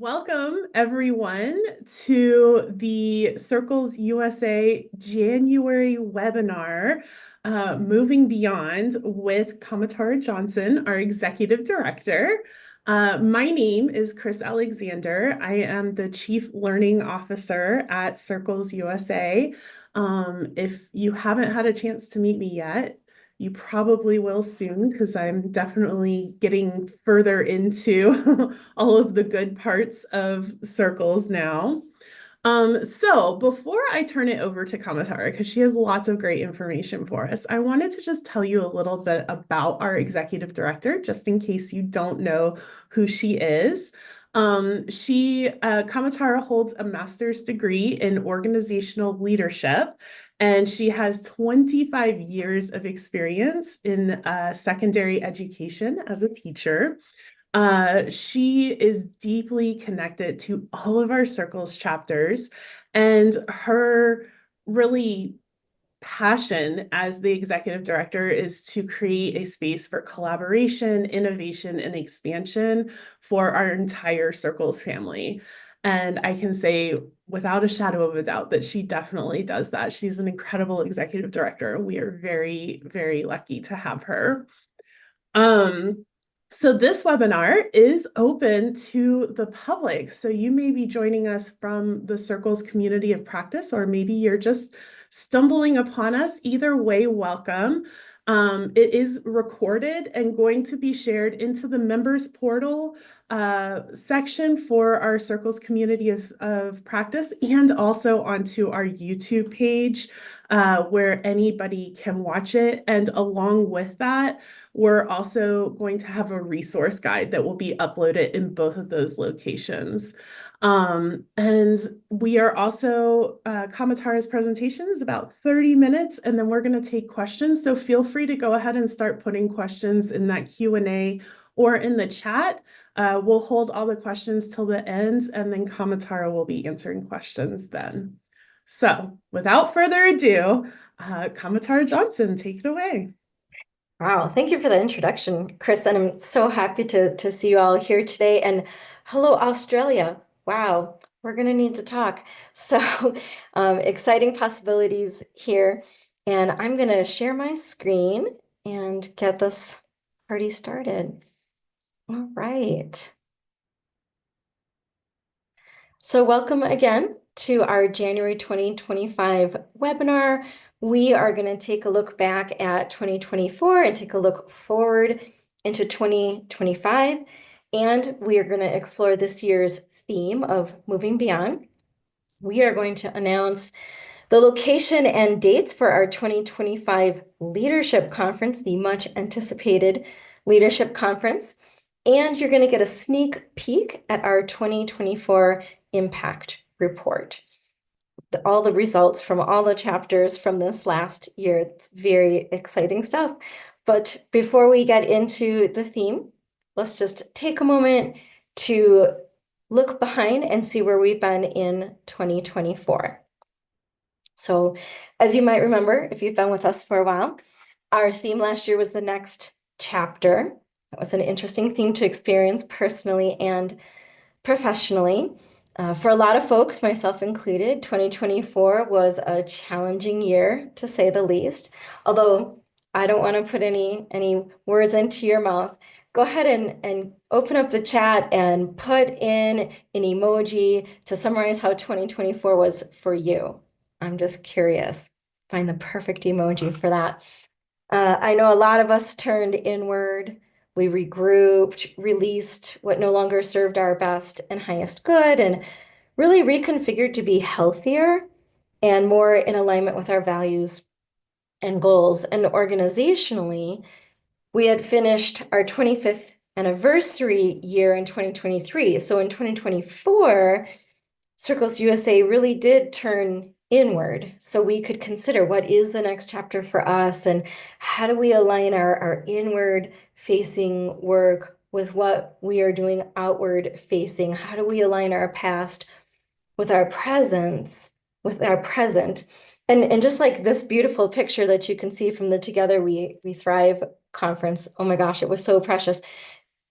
welcome everyone to the Circles USA January webinar, Moving Beyond with Kamatara Johnson, our Executive Director. My name is Chris Alexander. I am the Chief Learning Officer at Circles USA. If you haven't had a chance to meet me yet, you probably will soon because I'm definitely getting further into all of the good parts of circles now. So before I turn it over to Kamatara, because she has lots of great information for us, I wanted to just tell you a little bit about our executive director, just in case you don't know who she is. Kamatara holds a master's degree in organizational leadership, and she has 25 years of experience in secondary education as a teacher. She is deeply connected to all of our circles chapters, and her really passion as the executive director is to create a space for collaboration, innovation, and expansion for our entire circles family. And I can say without a shadow of a doubt that she definitely does that. She's an incredible executive director. We are very, very lucky to have her. Um, so this webinar is open to the public. So you may be joining us from the Circles community of practice, or maybe you're just stumbling upon us. Either way, welcome. It is recorded and going to be shared into the members portal section for our Circles community of practice, and also onto our YouTube page where anybody can watch it. And along with that, we're also going to have a resource guide that will be uploaded in both of those locations. And we are also, Kamatara's presentation is about 30 minutes, and then we're going to take questions. So feel free to go ahead and start putting questions in that Q&A or in the chat. We'll hold all the questions till the end, and then Kamatara will be answering questions then. So without further ado, Kamatara Johnson, take it away. Wow, thank you for the introduction, Chris. And I'm so happy to see you all here today. And hello, Australia. Wow, we're going to need to talk. So exciting possibilities here. And I'm going to share my screen and get this party started. All right. So welcome again to our January 2025 webinar. We are going to take a look back at 2024 and take a look forward into 2025. And we are going to explore this year's theme of moving beyond. We are going to announce the location and dates for our 2025 Leadership Conference, the much anticipated Leadership Conference. And you're going to get a sneak peek at our 2024 Impact Report. All the results from all the chapters from this last year. It's very exciting stuff. But before we get into the theme, let's just take a moment to look behind and see where we've been in 2024. So as you might remember, if you've been with us for a while, our theme last year was the next chapter. That was an interesting theme to experience personally and professionally. For a lot of folks, myself included, 2024 was a challenging year, to say the least. Although I don't want to put any words into your mouth, go ahead and open up the chat and put in an emoji to summarize how 2024 was for you. I'm just curious. Find the perfect emoji for that. I know a lot of us turned inward. We regrouped, released what no longer served our best and highest good, and really reconfigured to be healthier and more in alignment with our values and goals. And organizationally, we had finished our 25th anniversary year in 2023. So in 2024, Circles USA really did turn inward, so we could consider what is the next chapter for us and how do we align our inward facing work with what we are doing outward facing. How do we align our past with our presence, with our present? And just like this beautiful picture that you can see from the Together We Thrive conference, oh my gosh, it was so precious.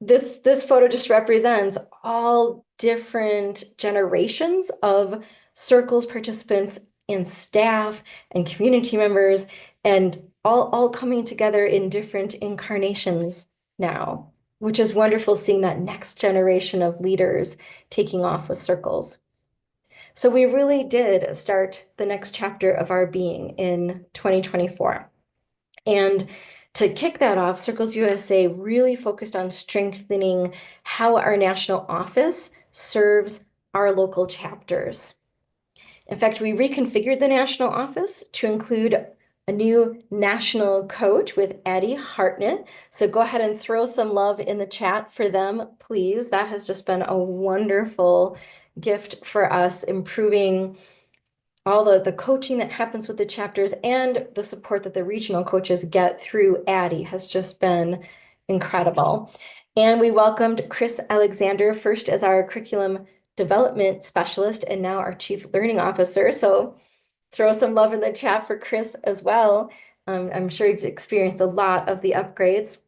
this photo just represents all different generations of circles participants and staff and community members and all coming together in different incarnations now, which is wonderful seeing that next generation of leaders taking off with circles. So we really did start the next chapter of our being in 2024. And to kick that off, Circles USA really focused on strengthening how our national office serves our local chapters. In fact, we reconfigured the national office to include a new national coach with Addie Hartnett. So go ahead and throw some love in the chat for them, please. That has just been a wonderful gift for us, improving all the coaching that happens with the chapters and the support that the regional coaches get through Addie has just been incredible. And we welcomed Chris Alexander first as our curriculum development specialist and now our chief learning officer. So throw some love in the chat for Chris as well. I'm sure you've experienced a lot of the upgrades.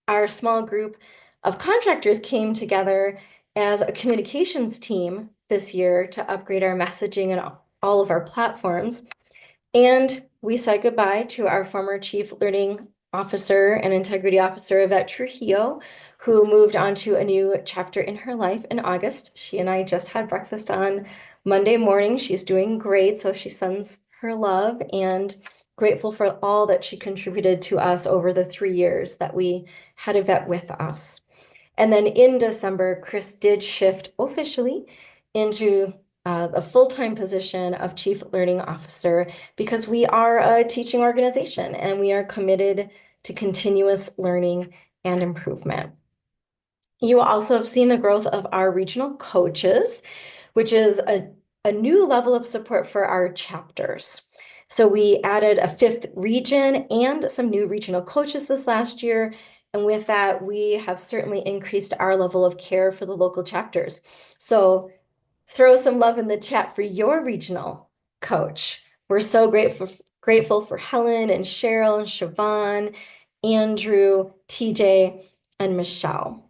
Our small group of contractors came together as a communications team this year to upgrade our messaging and all of our platforms. And we said goodbye to our former Chief Learning Officer and Integrity Officer, Yvette Trujillo, who moved on to a new chapter in her life in August. She and I just had breakfast on Monday morning. She's doing great, so she sends her love and grateful for all that she contributed to us over the 3 years that we had Yvette with us. And then in December, Chris did shift officially into a full-time position of Chief Learning Officer because we are a teaching organization and we are committed to continuous learning and improvement. You also have seen the growth of our regional coaches, which is a new level of support for our chapters. So we added a fifth region and some new regional coaches this last year. And with that, we have certainly increased our level of care for the local chapters. So throw some love in the chat for your regional coach. We're so grateful for Helen and Cheryl and Siobhan, Andrew, TJ, and Michelle.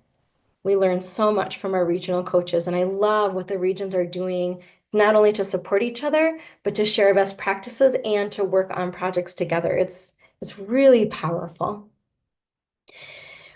We learn so much from our regional coaches, and I love what the regions are doing, not only to support each other, but to share best practices and to work on projects together. It's really powerful.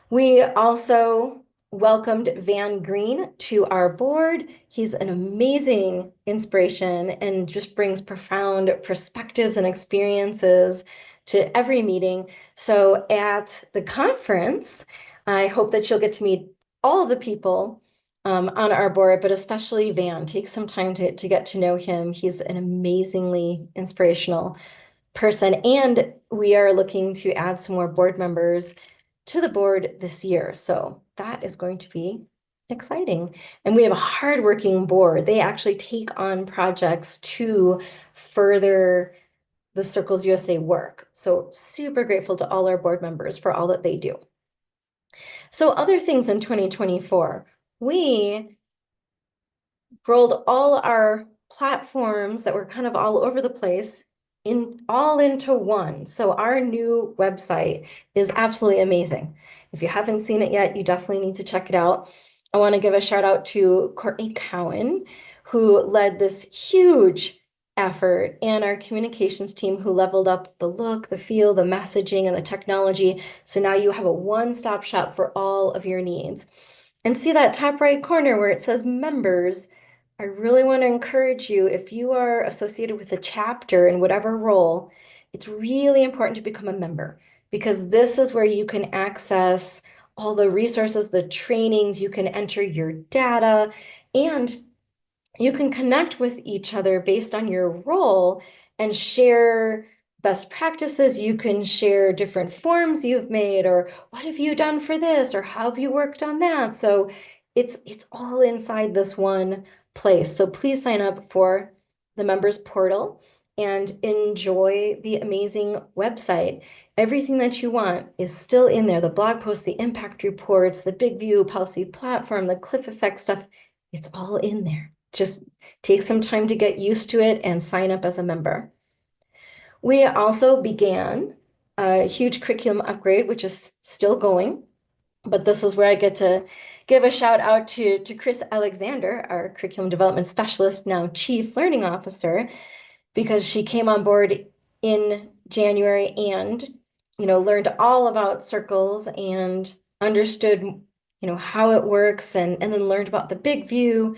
We also welcomed Van Green to our board. He's an amazing inspiration and just brings profound perspectives and experiences to every meeting. So at the conference, I hope that you'll get to meet all the people on our board, but especially Van. Take some time to get to know him. He's an amazingly inspirational person, and we are looking to add some more board members to the board this year. So that is going to be exciting. And we have a hardworking board. They actually take on projects to further the Circles USA work. So super grateful to all our board members for all that they do. So other things in 2024, we rolled all our platforms that were kind of all over the place all into one. So our new website is absolutely amazing. If you haven't seen it yet, you definitely need to check it out. I want to give a shout out to Courtney Cowan, who led this huge effort, and our communications team who leveled up the look, the feel, the messaging, and the technology. So now you have a one-stop shop for all of your needs. And see that top right corner where it says members. I really want to encourage you, if you are associated with a chapter in whatever role, it's really important to become a member because this is where you can access all the resources, the trainings, you can enter your data, and you can connect with each other based on your role and share best practices. You can share different forms you've made, or what have you done for this, or how have you worked on that? So it's all inside this one place. So please sign up for the members portal and enjoy the amazing website. Everything that you want is still in there. The blog posts, the impact reports, the big view policy platform, the cliff effect stuff, it's all in there. Just take some time to get used to it and sign up as a member. We also began a huge curriculum upgrade, which is still going. But this is where I get to give a shout out to Chris Alexander, our curriculum development specialist, now chief learning officer, because she came on board in January and, learned all about circles and understood, how it works and then learned about the big view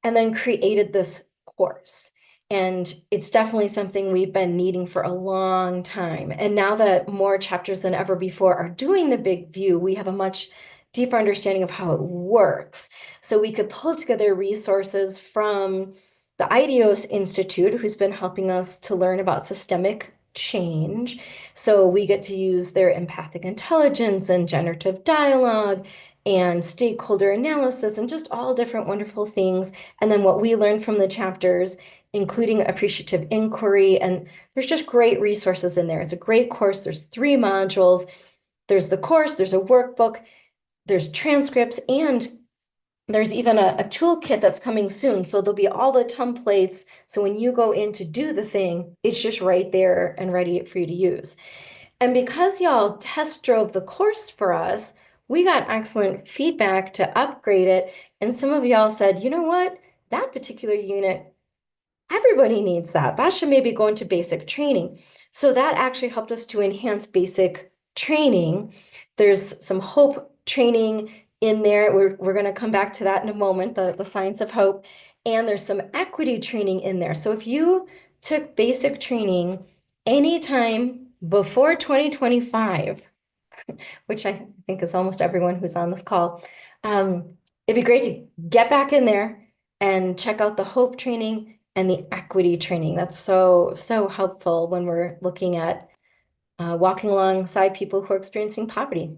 and then created this course. And it's definitely something we've been needing for a long time. And now that more chapters than ever before are doing the big view, we have a much deeper understanding of how it works. So we could pull together resources from the IDEOS Institute, who's been helping us to learn about systemic change. So we get to use their empathic intelligence and generative dialogue and stakeholder analysis and just all different wonderful things. And then what we learned from the chapters, including appreciative inquiry. And there's just great resources in there. It's a great course. There's 3 modules. There's the course, there's a workbook, there's transcripts, and there's even a toolkit that's coming soon. So there'll be all the templates. So when you go in to do the thing, it's just right there and ready for you to use. And because y'all test drove the course for us, we got excellent feedback to upgrade it. And some of y'all said, you know what? That particular unit, everybody needs that. That should maybe go into basic training. So that actually helped us to enhance basic training. There's some hope training in there. We're going to come back to that in a moment, the science of hope. And there's some equity training in there. So if you took basic training anytime before 2025, which I think is almost everyone who's on this call, it'd be great to get back in there and check out the hope training and the equity training. That's so, so helpful when we're looking at walking alongside people who are experiencing poverty.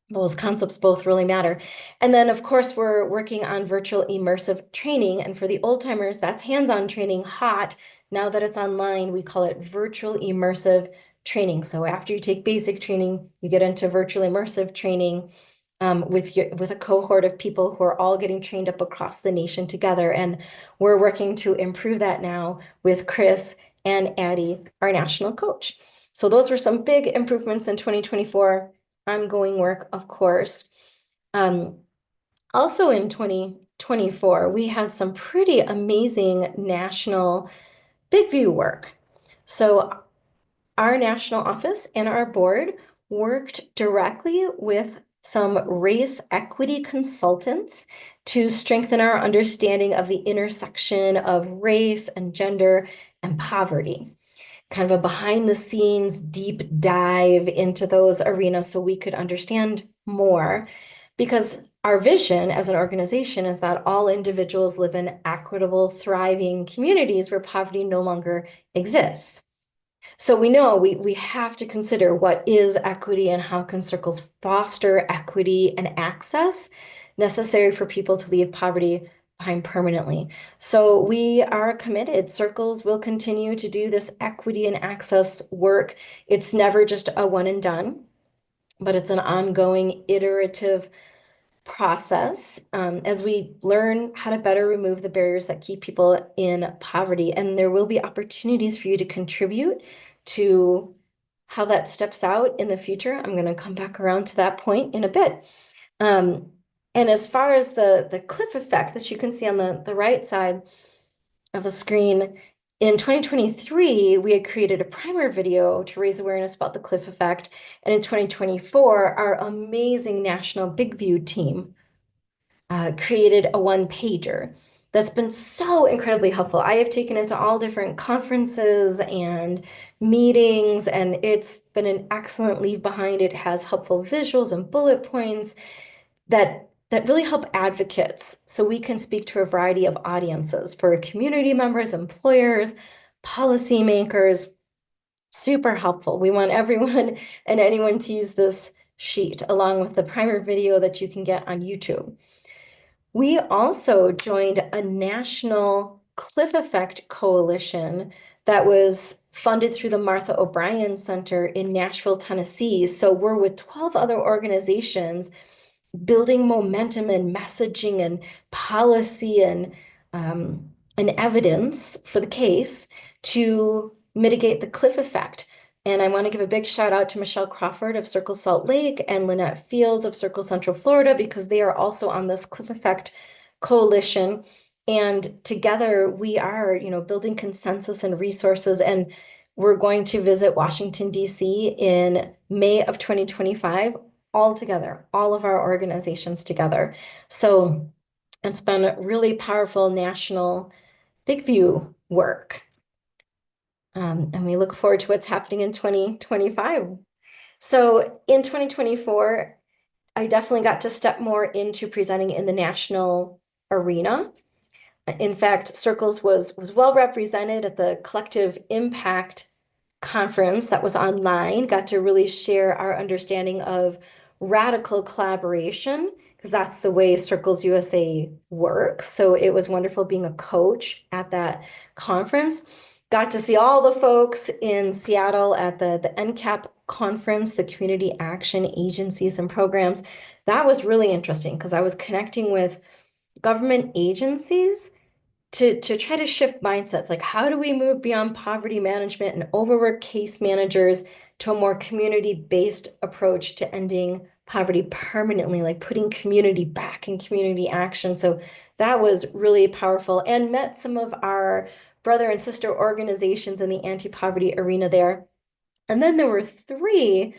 Those concepts both really matter. And then, of course, we're working on virtual immersive training. And for the old timers, that's hands-on training, hot. Now that it's online, we call it virtual immersive training. So after you take basic training, you get into virtual immersive training with a cohort of people who are all getting trained up across the nation together. And we're working to improve that now with Chris and Addie, our national coach. So those were some big improvements in 2024. Ongoing work, of course. Um, Also in 2024, we had some pretty amazing national big view work. So our national office and our board worked directly with some race equity consultants to strengthen our understanding of the intersection of race and gender and poverty, kind of a behind the scenes deep dive into those arenas so we could understand more. Because our vision as an organization is that all individuals live in equitable, thriving communities where poverty no longer exists. So we know we have to consider what is equity and how can circles foster equity and access necessary for people to leave poverty behind permanently. So we are committed. Circles will continue to do this equity and access work. It's never just a one and done, but it's an ongoing iterative process as we learn how to better remove the barriers that keep people in poverty. And there will be opportunities for you to contribute to how that steps out in the future. I'm going to come back around to that point in a bit. Um, and as far as the cliff effect that you can see on the right side of the screen, in 2023, we had created a primer video to raise awareness about the cliff effect. And in 2024, our amazing national Big View team created a one-pager that's been so incredibly helpful. I have taken it to all different conferences and meetings, and it's been an excellent leave behind. It has helpful visuals and bullet points that really help advocates so we can speak to a variety of audiences for community members, employers, policymakers. Super helpful. We want everyone and anyone to use this sheet along with the primer video that you can get on YouTube. We also joined a national cliff effect coalition that was funded through the Martha O'Brien Center in Nashville, Tennessee. So we're with 12 other organizations building momentum and messaging and policy and evidence for the case to mitigate the cliff effect. And I want to give a big shout out to Michelle Crawford of Circle Salt Lake and Lynette Fields of Circle Central Florida, because they are also on this Cliff Effect Coalition. And together we are, building consensus and resources. And we're going to visit Washington, D.C. in May of 2025, all together, all of our organizations together. So it's been really powerful national big view work. And we look forward to what's happening in 2025. So in 2024, I definitely got to step more into presenting in the national arena. In fact, Circles was well represented at the Collective Impact conference that was online, got to really share our understanding of radical collaboration, because that's the way Circles USA works. So it was wonderful being a coach at that conference. Got to see all the folks in Seattle at the NCAP conference, the Community Action Agencies and Programs. That was really interesting because I was connecting with government agencies to try to shift mindsets. Like, how do we move beyond poverty management and overwork case managers to a more community-based approach to ending poverty permanently, like putting community back in community action. So that was really powerful, and met some of our brother and sister organizations in the anti-poverty arena there. And then there were three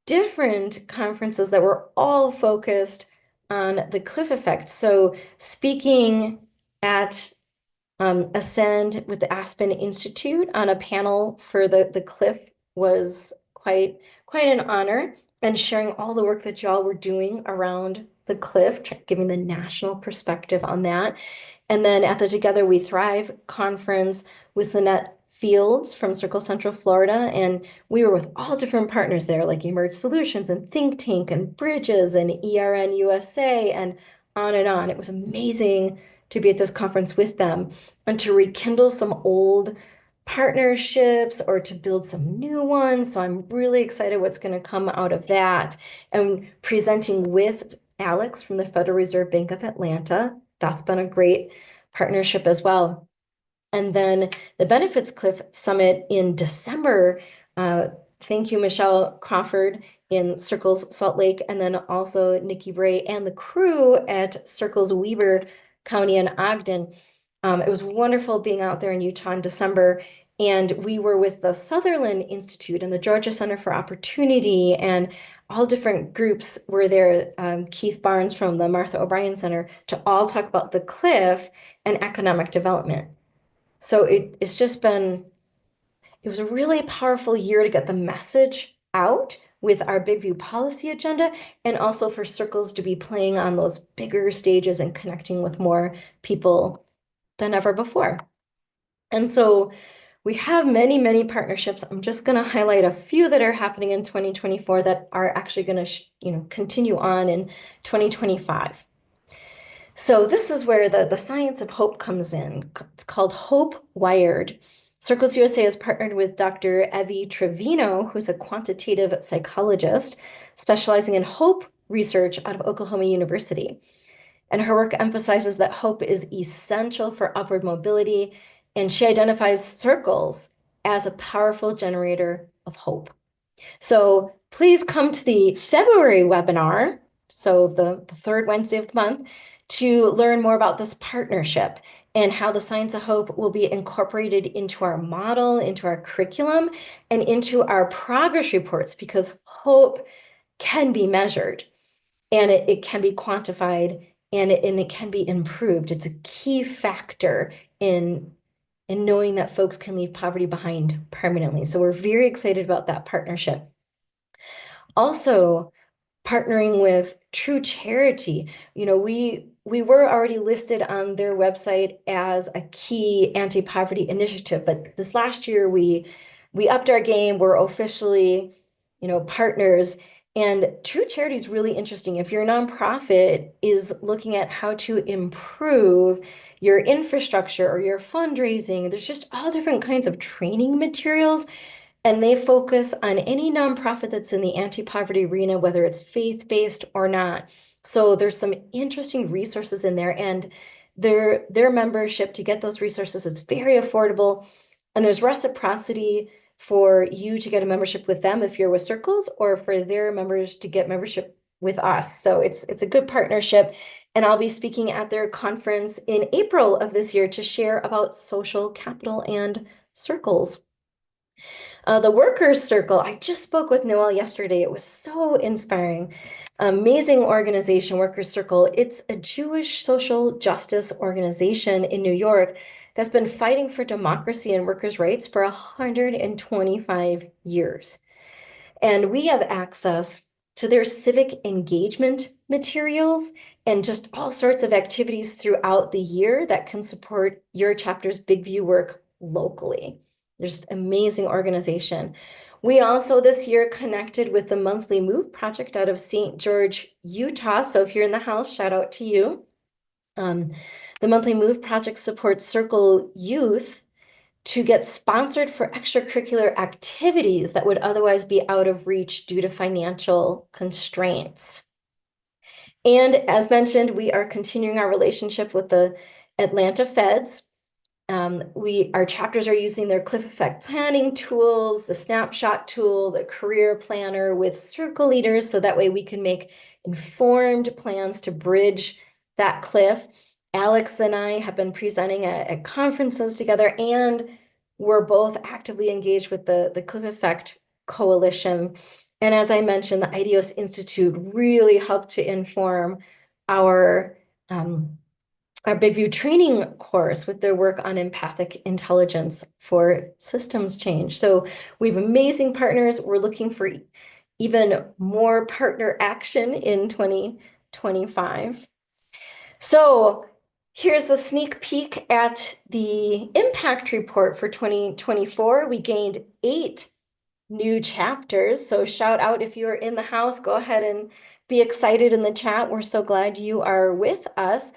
different conferences that were all focused on the cliff effect. So speaking at Ascend with the Aspen Institute on a panel for the cliff was quite an honor, and sharing all the work that y'all were doing around the cliff, giving the national perspective on that. And then at the Together We Thrive conference with Lynette Fields from Circle Central Florida. And we were with all different partners there, like Emerge Solutions and Think Tank and Bridges and ERN USA and on and on. It was amazing to be at this conference with them and to rekindle some old partnerships or to build some new ones. So I'm really excited what's going to come out of that. And presenting with Alex from the Federal Reserve Bank of Atlanta. That's been a great partnership as well. And then the Benefits Cliff Summit in December. Thank you, Michelle Crawford in Circles Salt Lake, and then also Nikki Bray and the crew at Circles Weber County in Ogden. It was wonderful being out there in Utah in December. And we were with the Sutherland Institute and the Georgia Center for Opportunity, and all different groups were there. Keith Barnes from the Martha O'Brien Center, to all talk about the cliff and economic development. So it's just been, it was a really powerful year to get the message out with our Big View policy agenda, and also for Circles to be playing on those bigger stages and connecting with more people than ever before. And so we have many, many partnerships. I'm just going to highlight a few that are happening in 2024 that are actually going to, continue on in 2025. So this is where the science of hope comes in. It's called Hope Wired. Circles USA has partnered with Dr. Evie Trevino, who's a quantitative psychologist specializing in hope research out of Oklahoma University. And her work emphasizes that hope is essential for upward mobility, and she identifies circles as a powerful generator of hope. So please come to the February webinar, so the third Wednesday of the month, to learn more about this partnership and how the Science of Hope will be incorporated into our model, into our curriculum, and into our progress reports, because hope can be measured and it can be quantified, and it can be improved. It's a key factor in knowing that folks can leave poverty behind permanently. So we're very excited about that partnership. Also, partnering with True Charity. We were already listed on their website as a key anti-poverty initiative, but this last year we upped our game. We're officially, partners. And True Charity is really interesting. If your nonprofit is looking at how to improve your infrastructure or your fundraising, there's just all different kinds of training materials, and they focus on any nonprofit that's in the anti-poverty arena, whether it's faith-based or not. So there's some interesting resources in there, and their membership, to get those resources, is very affordable. And there's reciprocity for you to get a membership with them if you're with Circles, or for their members to get membership with us. So it's a good partnership. And I'll be speaking at their conference in April of this year to share about social capital and circles. The Workers Circle, I just spoke with Noel yesterday. It was so inspiring. Amazing organization, Workers Circle. It's a Jewish social justice organization in New York that's been fighting for democracy and workers' rights for 125 years. And we have access to their civic engagement materials and just all sorts of activities throughout the year that can support your chapter's Big View work locally. There's amazing organization. We also this year connected with the Monthly Move Project out of St. George, Utah. So if you're in the house, shout out to you. Um, the Monthly Move Project supports Circle Youth to get sponsored for extracurricular activities that would otherwise be out of reach due to financial constraints. And as mentioned, we are continuing our relationship with the Atlanta Feds. Our chapters are using their cliff effect planning tools, the snapshot tool, the career planner with circle leaders, so that way we can make informed plans to bridge that cliff. Alex and I have been presenting at conferences together, and we're both actively engaged with the Cliff Effect Coalition. And as I mentioned, the IDEOS Institute really helped to inform our um, our Big View training course with their work on empathic intelligence for systems change. So we have amazing partners. We're looking for even more partner action in 2025. So here's a sneak peek at the impact report for 2024. We gained 8 new chapters. So shout out if you are in the house, go ahead and be excited in the chat. We're so glad you are with us.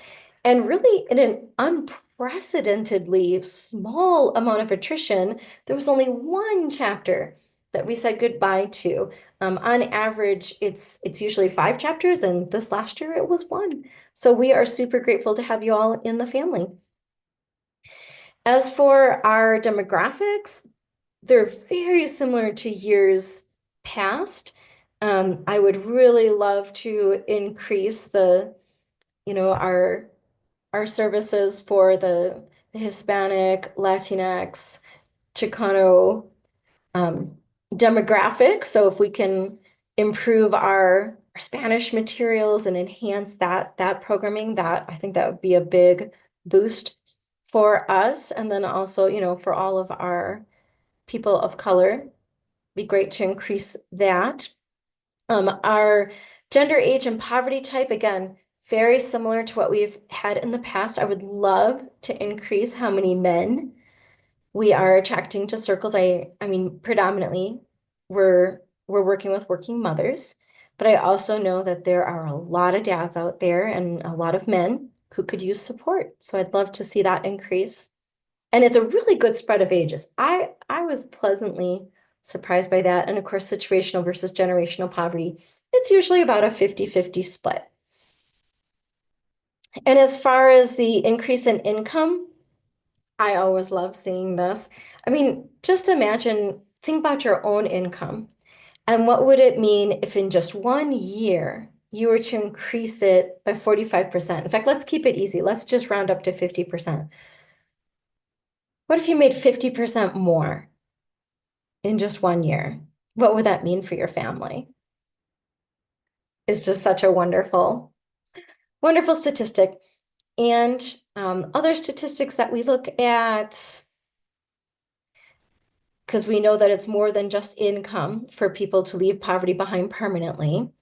And really, in an unprecedentedly small amount of attrition, there was only 1 chapter that we said goodbye to. On average, it's usually 5 chapters, and this last year it was 1. So we are super grateful to have you all in the family. As for our demographics, they're very similar to years past. I would really love to increase our services for the Hispanic, Latinx, Chicano um, demographic. So if we can improve our Spanish materials and enhance that programming, that I think that would be a big boost for us. And then also, for all of our people of color, be great to increase that. Our gender, age, and poverty type, again, very similar to what we've had in the past. I would love to increase how many men we are attracting to circles. I mean, predominantly we're working with working mothers, but I also know that there are a lot of dads out there and a lot of men who could use support. So I'd love to see that increase. And it's a really good spread of ages. I was pleasantly surprised by that. And of course, situational versus generational poverty, it's usually about a 50-50 split. And as far as the increase in income, I always love seeing this. I mean, just imagine, think about your own income. And what would it mean if in just 1 year you were to increase it by 45%? In fact, let's keep it easy. Let's just round up to 50%. What if you made 50% more in just 1 year? What would that mean for your family? It's just such a wonderful, wonderful statistic. And other statistics that we look at, because we know that it's more than just income for people to leave poverty behind permanently.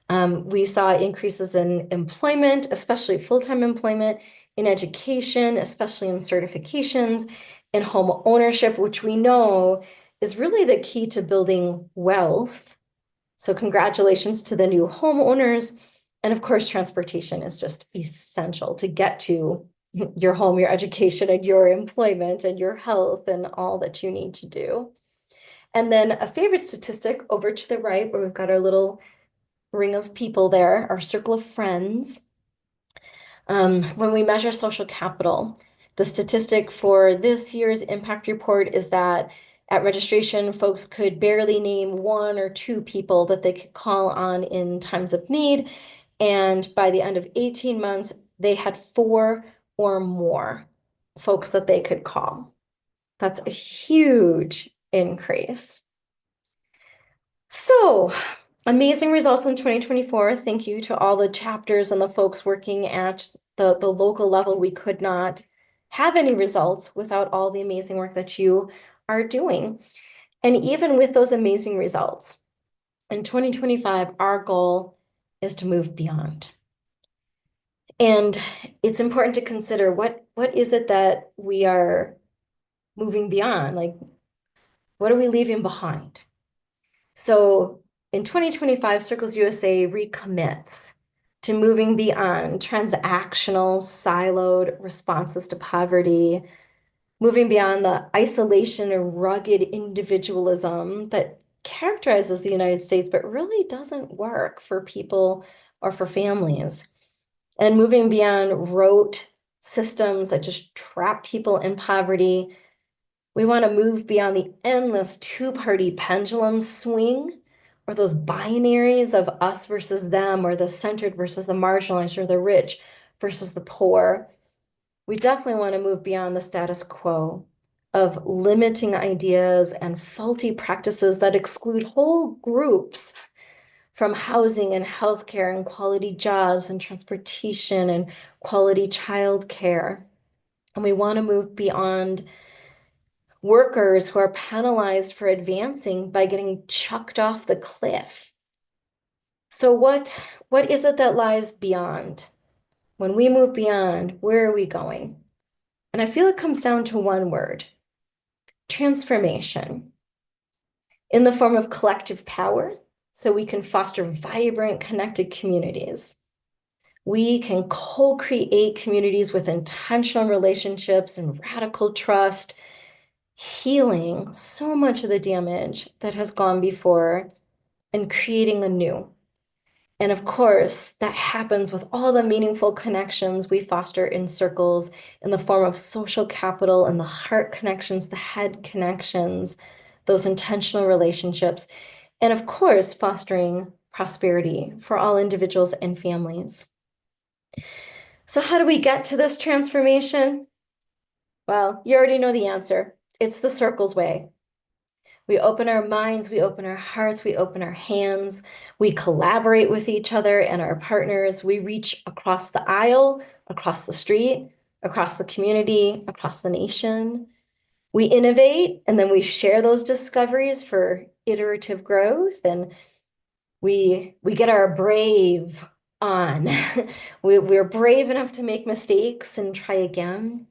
We saw increases in employment, especially full-time employment, in education, especially in certifications, in home ownership, which we know is really the key to building wealth. So congratulations to the new homeowners. And of course, transportation is just essential to get to your home, your education, and your employment, and your health, and all that you need to do. And then a favorite statistic over to the right, where we've got our little ring of people there, our circle of friends. When we measure social capital, the statistic for this year's impact report is that At registration, folks could barely name one or two people that they could call on in times of need. And by the end of 18 months, they had four or more folks that they could call. That's a huge increase. So, amazing results in 2024. Thank you to all the chapters and the folks working at the local level. We could not have any results without all the amazing work that you are doing. And even with those amazing results, in 2025, our goal is to move beyond. And it's important to consider what is it that we are moving beyond? Like, what are we leaving behind? So in 2025, Circles USA recommits to moving beyond transactional, siloed responses to poverty, moving beyond the isolation and rugged individualism that characterizes the United States, but really doesn't work for people or for families, and moving beyond rote systems that just trap people in poverty. We want to move beyond the endless two-party pendulum swing or those binaries of us versus them, or the centered versus the marginalized, or the rich versus the poor. We definitely want to move beyond the status quo of limiting ideas and faulty practices that exclude whole groups from housing and healthcare and quality jobs and transportation and quality childcare. And we want to move beyond workers who are penalized for advancing by getting chucked off the cliff. So what is it that lies beyond? When we move beyond, where are we going? And I feel it comes down to one word: transformation, in the form of collective power, so we can foster vibrant, connected communities. We can co-create communities with intentional relationships and radical trust, healing so much of the damage that has gone before and creating anew. And of course, that happens with all the meaningful connections we foster in circles in the form of social capital and the heart connections, the head connections, those intentional relationships, and of course, fostering prosperity for all individuals and families. So how do we get to this transformation? Well, you already know the answer. It's the circles way. We open our minds, we open our hearts, we open our hands, we collaborate with each other and our partners. We reach across the aisle, across the street, across the community, across the nation. We innovate, and then we share those discoveries for iterative growth, and we get our brave on. We're brave enough to make mistakes and try again.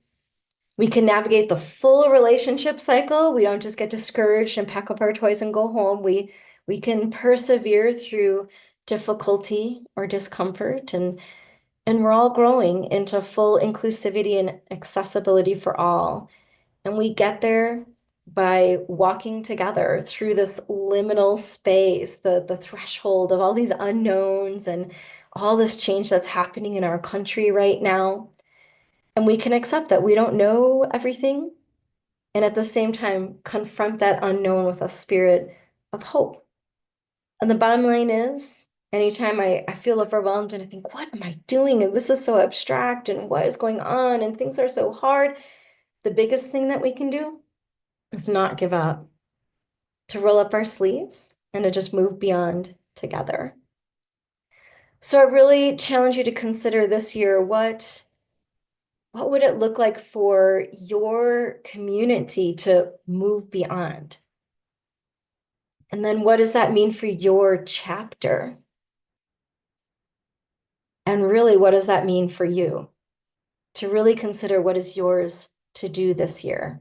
We can navigate the full relationship cycle. We don't just get discouraged and pack up our toys and go home. We can persevere through difficulty or discomfort, and we're all growing into full inclusivity and accessibility for all. And we get there by walking together through this liminal space, the threshold of all these unknowns and all this change that's happening in our country right now. And we can accept that we don't know everything, and at the same time, confront that unknown with a spirit of hope. And the bottom line is, anytime I feel overwhelmed and I think, what am I doing? And this is so abstract, and what is going on? And things are so hard. The biggest thing that we can do is not give up, to roll up our sleeves and to just move beyond together. So I really challenge you to consider this year, what would it look like for your community to move beyond? And then what does that mean for your chapter? And really, what does that mean for you? To really consider what is yours to do this year.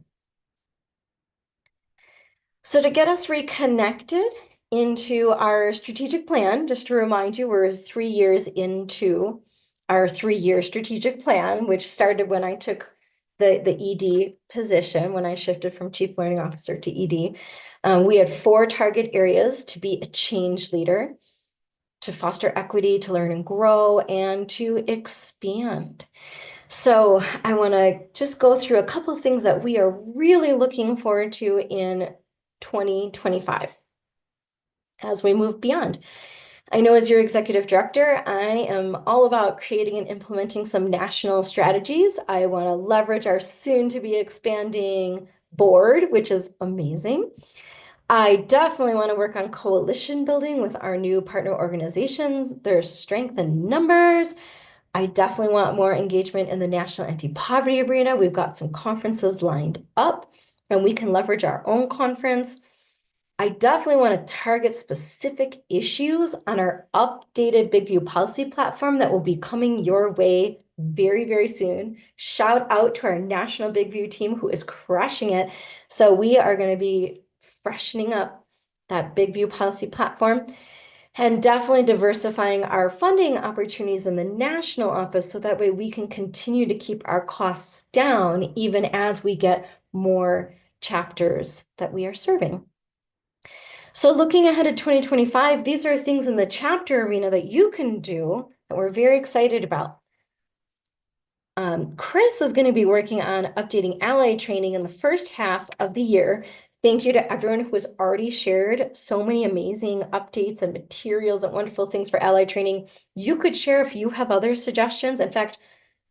So to get us reconnected into our strategic plan, just to remind you, we're 3 years into our 3-year strategic plan, which started when I took the ED position, when I shifted from Chief Learning Officer to ED. We had 4 target areas: to be a change leader, to foster equity, to learn and grow, and to expand. So I want to just go through a couple of things that we are really looking forward to in 2025 as we move beyond. I know as your executive director, I am all about creating and implementing some national strategies. I want to leverage our soon to be expanding board, which is amazing. I definitely want to work on coalition building with our new partner organizations. There's strength in numbers. I definitely want more engagement in the national anti-poverty arena. We've got some conferences lined up, and we can leverage our own conference. I definitely want to target specific issues on our updated Big View policy platform that will be coming your way very, very soon. Shout out to our national Big View team who is crushing it. So we are going to be freshening up that Big View policy platform and definitely diversifying our funding opportunities in the national office so that way we can continue to keep our costs down even as we get more chapters that we are serving. So looking ahead to 2025, these are things in the chapter arena that you can do that we're very excited about. Chris is going to be working on updating ally training in the first half of the year. Thank you to everyone who has already shared so many amazing updates and materials and wonderful things for ally training. You could share if you have other suggestions. In fact,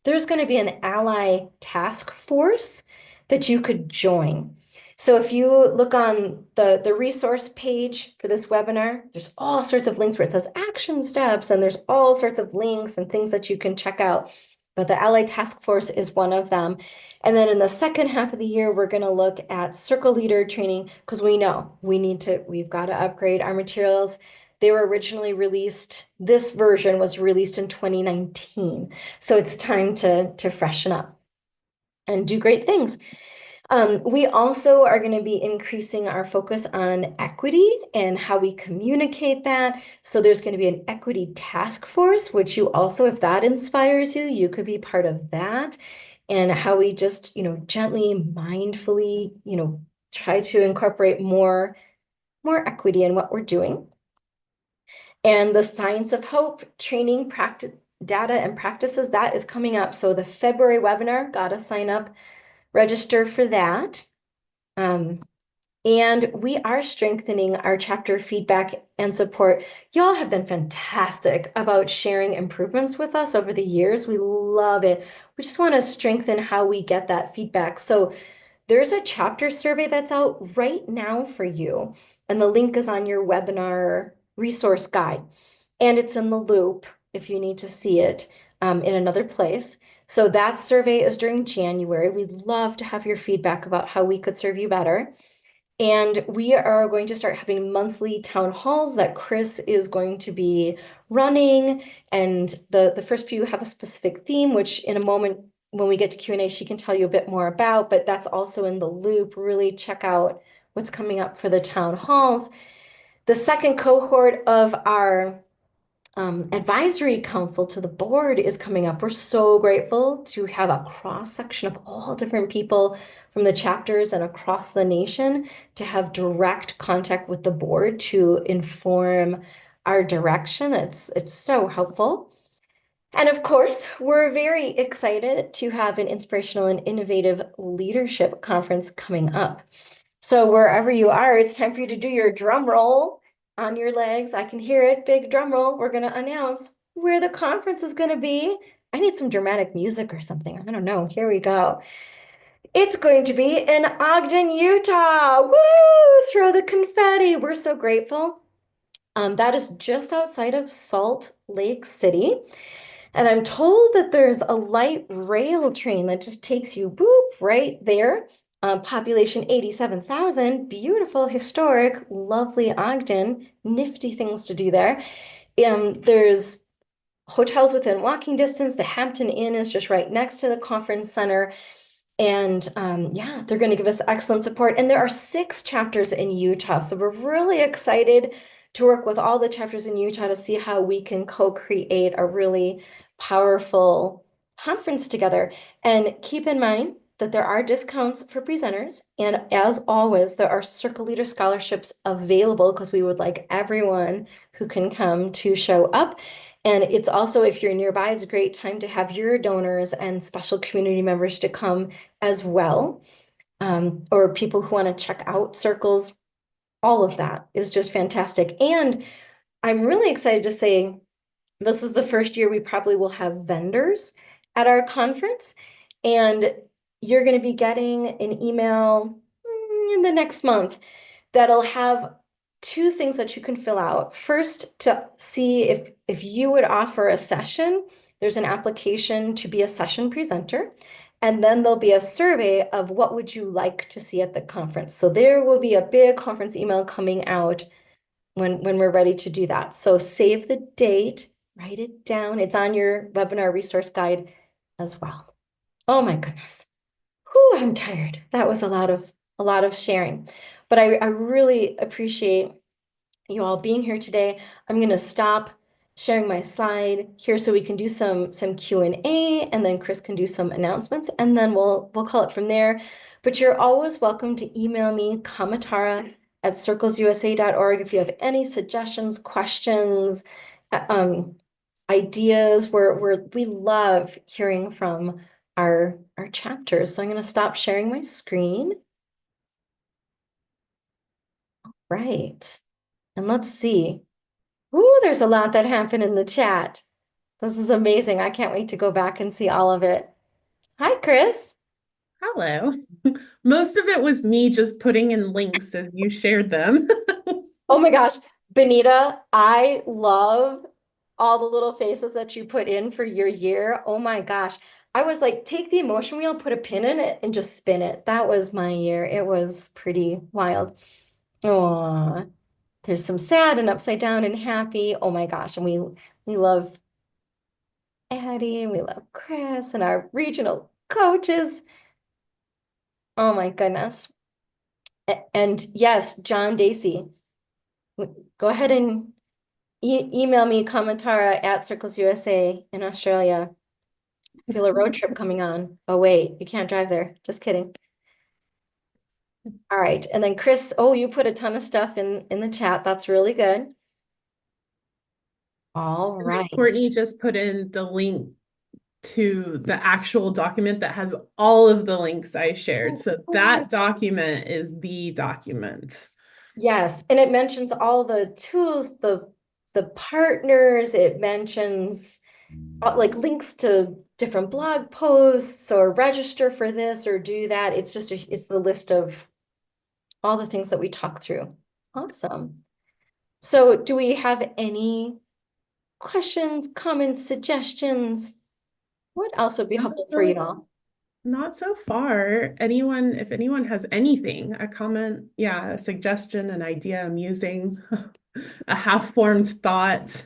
there's going to be an ally task force that you could join. So if you look on the resource page for this webinar, there's all sorts of links where it says action steps, and there's all sorts of links and things that you can check out. But the ally task force is one of them. And then in the second half of the year, we're going to look at circle leader training because we know we've got to upgrade our materials. They were originally released, this version was released in 2019. So it's time to freshen up and do great things. We also are going to be increasing our focus on equity and how we communicate that. So there's going to be an equity task force, which you also, if that inspires you, you could be part of that. And how we just, gently, mindfully, try to incorporate more equity in what we're doing. And the Science of Hope training practice data and practices, that is coming up. So the February webinar, gotta sign up, register for that. And we are strengthening our chapter feedback and support. Y'all have been fantastic about sharing improvements with us over the years. We love it. We just want to strengthen how we get that feedback. So there's a chapter survey that's out right now for you, and the link is on your webinar resource guide. And it's in the loop if you need to see it in another place. So that survey is during January. We'd love to have your feedback about how we could serve you better. And we are going to start having monthly town halls that Chris is going to be running. And the first few have a specific theme, which in a moment, when we get to Q&A, she can tell you a bit more about, but that's also in the loop. Really check out what's coming up for the town halls. The second cohort of our advisory council to the board is coming up. We're so grateful to have a cross section of all different people from the chapters and across the nation to have direct contact with the board to inform our direction. It's so helpful. And of course, we're very excited to have an inspirational and innovative leadership conference coming up. So wherever you are, it's time for you to do your drum roll on your legs. I can hear it. Big drum roll. We're going to announce where the conference is going to be. I need some dramatic music or something. I don't know. Here we go. It's going to be in Ogden, Utah. Woo! Throw the confetti. We're so grateful. That is just outside of Salt Lake City. And I'm told that there's a light rail train that just takes you boop right there. Population 87,000, beautiful, historic, lovely Ogden, nifty things to do there. There's hotels within walking distance. The Hampton Inn is just right next to the conference center. And yeah, they're going to give us excellent support. And there are 6 chapters in Utah. So we're really excited to work with all the chapters in Utah to see how we can co-create a really powerful conference together. And keep in mind that there are discounts for presenters. And as always, there are Circle Leader scholarships available because we would like everyone who can come to show up. And it's also, if you're nearby, it's a great time to have your donors and special community members to come as well, or people who want to check out circles. all of that is just fantastic. And I'm really excited to say this is the first year we probably will have vendors at our conference. And you're going to be getting an email in the next month that'll have two things that you can fill out. First, to see if you would offer a session, there's an application to be a session presenter. And then there'll be a survey of what would you like to see at the conference. So there will be a big conference email coming out when we're ready to do that. So save the date, write it down. It's on your webinar resource guide as well. Oh my goodness. Whew, I'm tired. That was a lot of sharing. But I really appreciate you all being here today. I'm going to stop sharing my slide here so we can do some Q&A, and then Chris can do some announcements, and then we'll call it from there. But you're always welcome to email me, kamatara@circlesusa.org, if you have any suggestions, questions, um, ideas. We love hearing from our chapters. So I'm going to stop sharing my screen. Right. And let's see. Ooh, there's a lot that happened in the chat. This is amazing. I can't wait to go back and see all of it. Hi, Chris. Hello. Most of it was me just putting in links as you shared them. Oh my gosh, Benita, I love all the little faces that you put in for your year. Oh my gosh. I was like, take the emotion wheel, put a pin in it, and just spin it. That was my year. It was pretty wild. Oh, there's some sad and upside down and happy. Oh my gosh. And we love Addie, and we love Chris and our regional coaches. Oh my goodness. And yes, John Dacey, go ahead and email me, Kamatara at Circles USA in Australia. Feel a road trip coming on. Oh wait, you can't drive there. Just kidding. All right. And then Chris, oh, you put a ton of stuff in the chat. That's really good. All And then right. Courtney just put in the link to the actual document that has all of the links I shared. So that document is the document. Yes, and it mentions all the tools, the partners, it mentions like links to different blog posts or register for this or do that. It's just it's the list of all the things that we talk through. Awesome. So do we have any questions, comments, suggestions? What else would be Not helpful for you so, all? not so far. Anyone, if anyone has anything, a comment, yeah, a suggestion, an idea I'm using, a half-formed thought.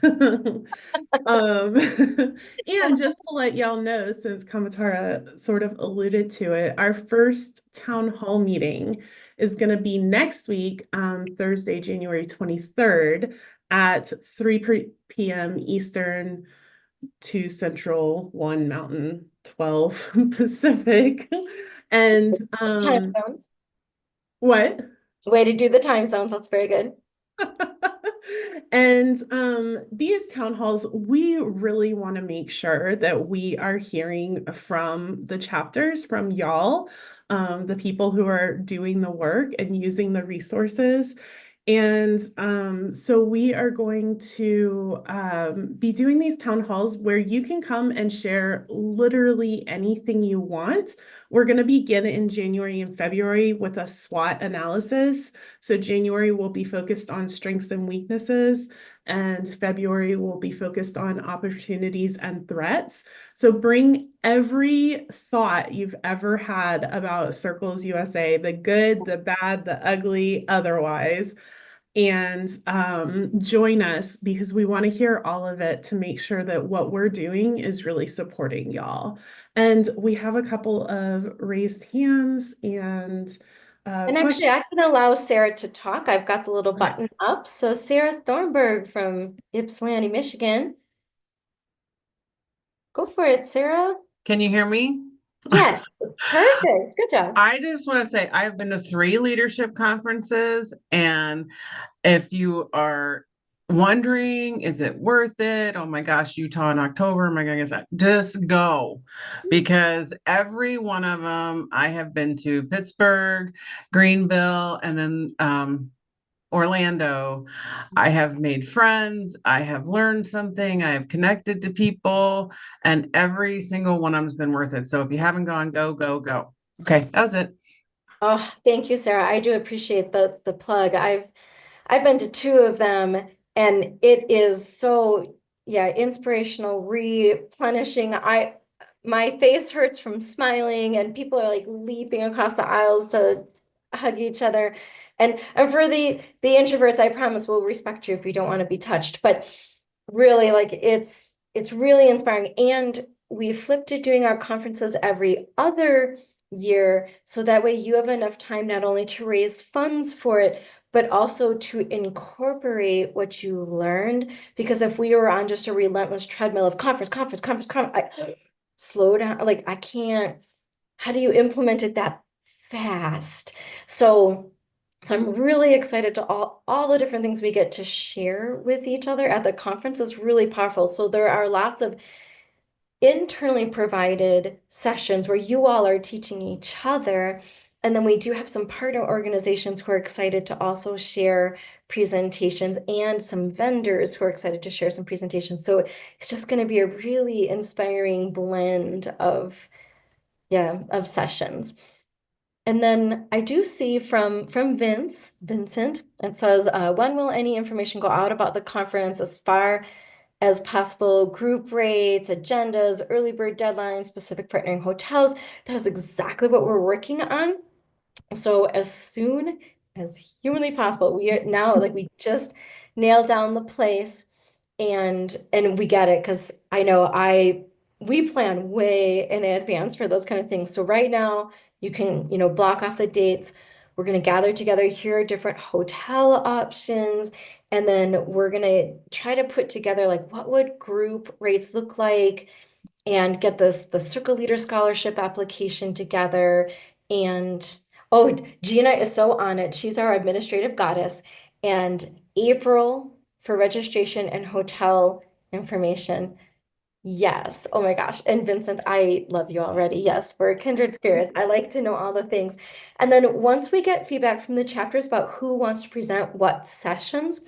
Um, and just to let y'all know, since Kamatara sort of alluded to it, our first town hall meeting is going to be next week, Thursday, January 23rd at 3 p.m. Eastern, 2 Central, 1 Mountain, 12 Pacific. And Time zones. what? Way to do the time zones. That's very good. And these town halls, we really want to make sure that we are hearing from the chapters, from y'all, the people who are doing the work and using the resources. And so we are going to be doing these town halls where you can come and share literally anything you want. We're going to begin in January and February with a SWOT analysis. So January will be focused on strengths and weaknesses, and February will be focused on opportunities and threats. So bring every thought you've ever had about Circles USA, the good, the bad, the ugly, otherwise, and join us because we want to hear all of it to make sure that what we're doing is really supporting y'all. And we have a couple of raised hands and And actually, questions. I can allow Sarah to talk. I've got the little button Nice. up. So Sarah Thornburg from Ypsilanti, Michigan. Go for it, Sarah. Can you hear me? Yes, perfect. Good job. I just want to say I've been to 3 leadership conferences, and if you are wondering, is it worth it? Oh my gosh, Utah in October. Oh my goodness, just go because every one of them I have been to Pittsburgh, Greenville, and then Orlando, I have made friends, I have learned something, I have connected to people, and every single one of them's been worth it. So if you haven't gone, go, go, go. Okay, that was it. Oh, thank you, Sarah. I do appreciate the plug. I've been to two of them and it is so, yeah, inspirational, replenishing. My face hurts from smiling and people are like leaping across the aisles to hug each other. And for the introverts, I promise we'll respect you if you don't want to be touched. But really like it's really inspiring. And we flipped to doing our conferences every other year so that way you have enough time not only to raise funds for it, but also to incorporate what you learned. Because if we were on just a relentless treadmill of conference, slow down. Like I can't, how do you implement it that fast? So, so I'm really excited to all the different things we get to share with each other at the conference is really powerful. So there are lots of internally provided sessions where you all are teaching each other. And then we do have some partner organizations who are excited to also share presentations and some vendors who are excited to share some presentations. So it's just going to be a really inspiring blend of, yeah, of sessions. And then I do see from Vincent, it says, when will any information go out about the conference as far as possible group rates, agendas, early bird deadlines, specific partnering hotels? That is exactly what we're working on. So as soon as humanly possible, we are now like we just nailed down the place and we get it because I know I we plan way in advance for those kind of things. So right now you can, block off the dates. We're going to gather together here different hotel options and then we're going to try to put together like what would group rates look like and get the Circle Leader Scholarship application together. And oh, Gina is so on it. She's our administrative goddess. And April for registration and hotel information. Yes. Oh my gosh. And Vincent, I love you already. Yes, we're kindred spirits. I like to know all the things. And then once we get feedback from the chapters about who wants to present what sessions,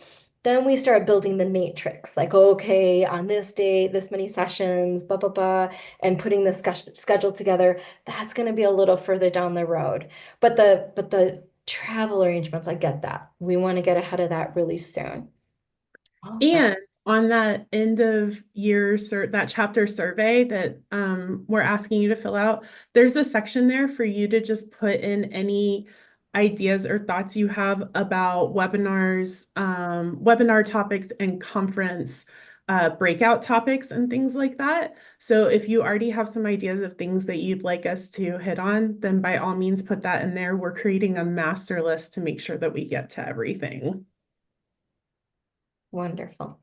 then we start building the matrix. Like, okay, on this date, this many sessions, blah, blah, blah, and putting the schedule together. That's going to be a little further down the road. But the travel arrangements, I get that. We want to get ahead of that really soon. All right. And on that end of year that chapter survey that we're asking you to fill out, there's a section there for you to just put in any ideas or thoughts you have about webinars, webinar topics and conference breakout topics and things like that. So if you already have some ideas of things that you'd like us to hit on, then by all means put that in there. We're creating a master list to make sure that we get to everything. Wonderful.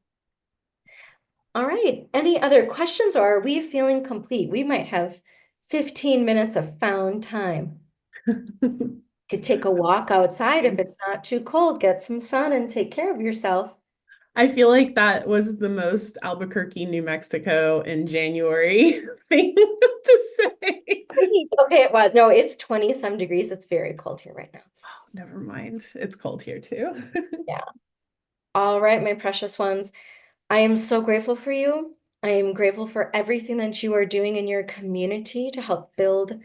All right. Any other questions or are we feeling complete? We might have 15 minutes of found time. Could take a walk outside if it's not too cold, get some sun and take care of yourself. I feel like that was the most Albuquerque, New Mexico in January thing to say. Okay, well, no, it's 20 some degrees. It's very cold here right now. Oh, never mind. It's cold here too. Yeah. All right, my precious ones. I am so grateful for you. I am grateful for everything that you are doing in your community to help build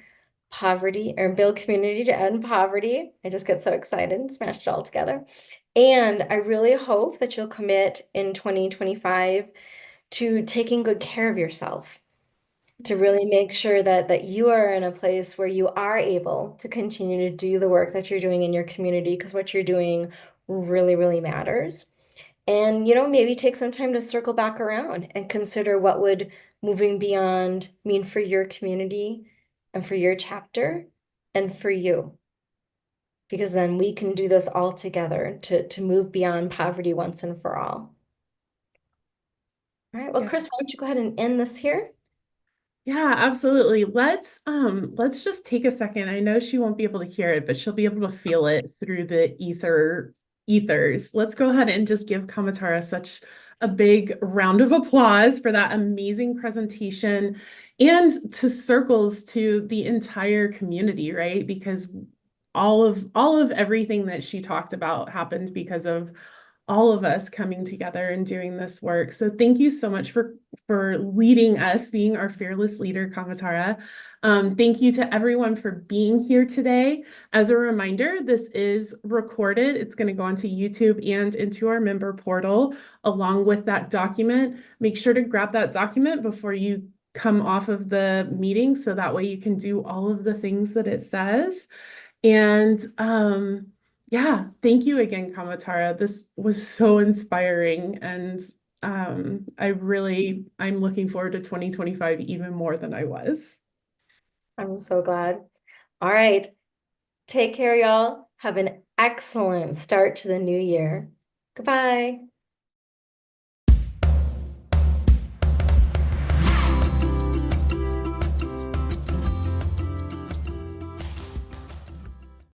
poverty or build community to end poverty. I just get so excited and smashed it all together. And I really hope that you'll commit in 2025 to taking good care of yourself, to really make sure that you are in a place where you are able to continue to do the work that you're doing in your community because what you're doing really, really matters. And, maybe take some time to circle back around and consider what would moving beyond mean for your community and for your chapter and for you. Because then we can do this all together to move beyond poverty once and for all. All right, well, Yeah. Chris, why don't you go ahead and end this here? Yeah, absolutely. Let's just take a second. I know she won't be able to hear it, but she'll be able to feel it through the ethers. Let's go ahead and just give Kamatara such a big round of applause for that amazing presentation and to Circles to the entire community, right? Because all of everything that she talked about happened because of all of us coming together and doing this work. So thank you so much for leading us, being our fearless leader, Kamatara. Thank you to everyone for being here today. As a reminder, this is recorded. It's going to go onto YouTube and into our member portal along with that document. Make sure to grab that document before you come off of the meeting so that way you can do all of the things that it says. And yeah, thank you again, Kamatara. This was so inspiring, and I'm looking forward to 2025 even more than I was. I'm so glad. All right. Take care, y'all. Have an excellent start to the new year. Goodbye.